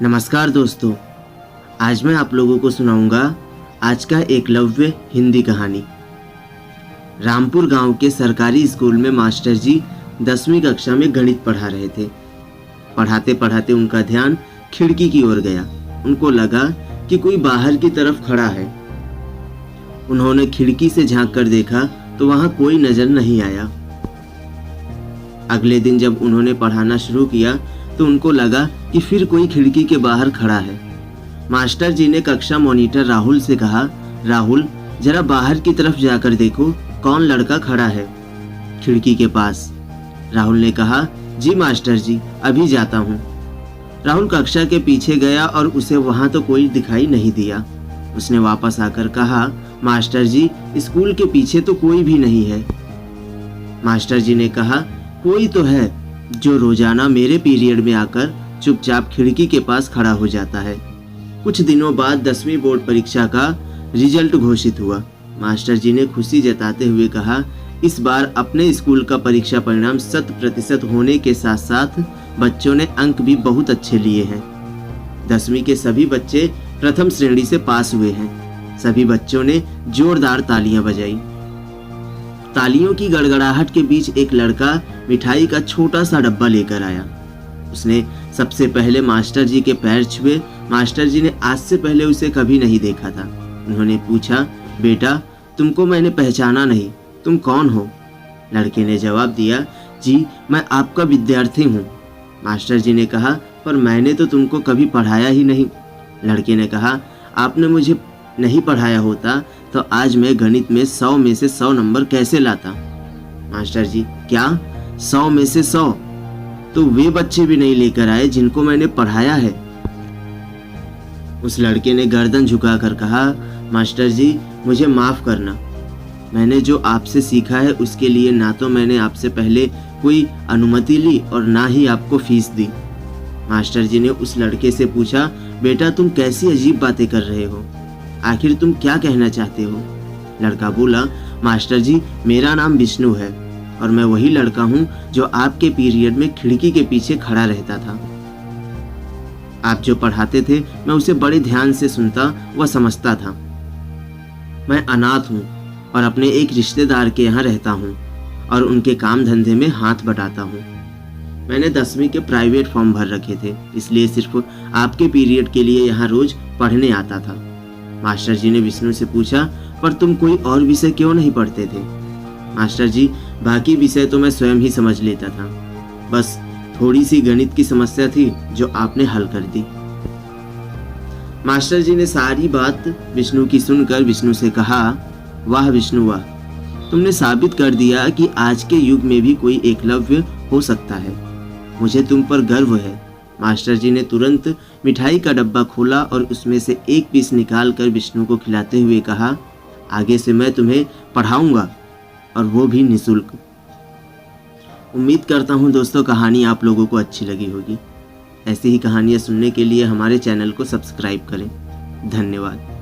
नमस्कार दोस्तों, आज मैं आप लोगों को सुनाऊंगा आज का एकलव्य हिंदी कहानी। रामपुर गांव के सरकारी स्कूल में मास्टर जी 10वीं कक्षा में गणित पढ़ा रहे थे। पढ़ाते पढ़ाते उनका ध्यान खिड़की की ओर गया। उनको लगा कि कोई बाहर की तरफ खड़ा है। उन्होंने खिड़की से झांक कर देखा तो वहां कोई नजर नहीं आया। अगले दिन जब उन्होंने पढ़ाना शुरू किया तो उनको लगा कि फिर कोई खिड़की के बाहर खड़ा है। मास्टर जी ने कक्षा मॉनिटर राहुल से कहा, राहुल जरा बाहर की तरफ जाकर देखो कौन लड़का खड़ा है खिड़की के पास। राहुल ने कहा, जी मास्टर जी, अभी जाता हूँ। राहुल कक्षा के पीछे गया और उसे वहां तो कोई दिखाई नहीं दिया। उसने वापस आकर कहा, मास्टर जी स्कूल के पीछे तो कोई भी नहीं है। मास्टर जी ने कहा, कोई तो है जो रोजाना मेरे पीरियड में आकर चुपचाप खिड़की के पास खड़ा हो जाता है। कुछ दिनों बाद 10वीं बोर्ड परीक्षा का रिजल्ट घोषित हुआ। मास्टर जी ने खुशी जताते हुए कहा, इस बार अपने स्कूल का परीक्षा परिणाम 100% होने के साथ साथ बच्चों ने अंक भी बहुत अच्छे लिए हैं। 10वीं के सभी बच्चे प्रथम श्रेणी से पास हुए हैं। सभी बच्चों ने जोरदार तालियां बजाई। तालियों की गड़गड़ाहट के बीच एक लड़का मिठाई का छोटा सा डब्बा लेकर आया। उसने सबसे पहले मास्टर जी के पैर छुए। मास्टर जी ने आज से पहले उसे कभी नहीं देखा था। उन्होंने पूछा, बेटा तुमको मैंने पहचाना नहीं, तुम कौन हो? लड़के ने जवाब दिया, जी मैं आपका विद्यार्थी हूँ। मास्टर जी ने कहा, पर मैंने तो तुमको कभी पढ़ाया ही नहीं। लड़के ने कहा, आपने मुझे नहीं पढ़ाया होता तो आज मैं गणित में 100 में से 100 नंबर कैसे लाता? मास्टर जी, क्या 100 में से 100? तो वे बच्चे भी नहीं लेकर आए जिनको मैंने पढ़ाया है। उस लड़के ने गर्दन झुकाकर कहा, मास्टर जी मुझे माफ करना। मैंने जो आपसे सीखा है उसके लिए ना तो मैंने आपसे पहले कोई अनुमति ली और ना ही आपको फीस दी। मास्टर जी ने उस लड़के से पूछा, बेटा तुम कैसी अजीब बातें कर रहे हो? आखिर तुम क्या कहना चाहते हो? लड़का बोला, मास्टर जी मेरा नाम विष्णु है और मैं वही लड़का हूँ जो आपके पीरियड में खिड़की के पीछे खड़ा रहता था। आप जो पढ़ाते थे मैं उसे बड़े ध्यान से सुनता व समझता था। मैं अनाथ हूँ और अपने एक रिश्तेदार के यहाँ रहता हूँ और उनके काम धंधे में हाथ बटाता हूँ। मैंने 10वीं के प्राइवेट फॉर्म भर रखे थे, इसलिए सिर्फ आपके पीरियड के लिए यहाँ रोज पढ़ने आता था। मास्टर जी ने विष्णु से पूछा, पर तुम कोई और विषय क्यों नहीं पढ़ते थे? मास्टर जी, बाकी विषय तो मैं स्वयं ही समझ लेता था, बस थोड़ी सी गणित की समस्या थी जो आपने हल कर दी। मास्टर जी ने सारी बात विष्णु की सुनकर विष्णु से कहा, वाह विष्णु वाह, तुमने साबित कर दिया कि आज के युग में भी कोई एकलव्य हो सकता है। मुझे तुम पर गर्व है। मास्टर जी ने तुरंत मिठाई का डब्बा खोला और उसमें से एक पीस निकाल कर विष्णु को खिलाते हुए कहा, आगे से मैं तुम्हें पढ़ाऊंगा और वो भी निःशुल्क। उम्मीद करता हूँ दोस्तों कहानी आप लोगों को अच्छी लगी होगी। ऐसी ही कहानियाँ सुनने के लिए हमारे चैनल को सब्सक्राइब करें। धन्यवाद।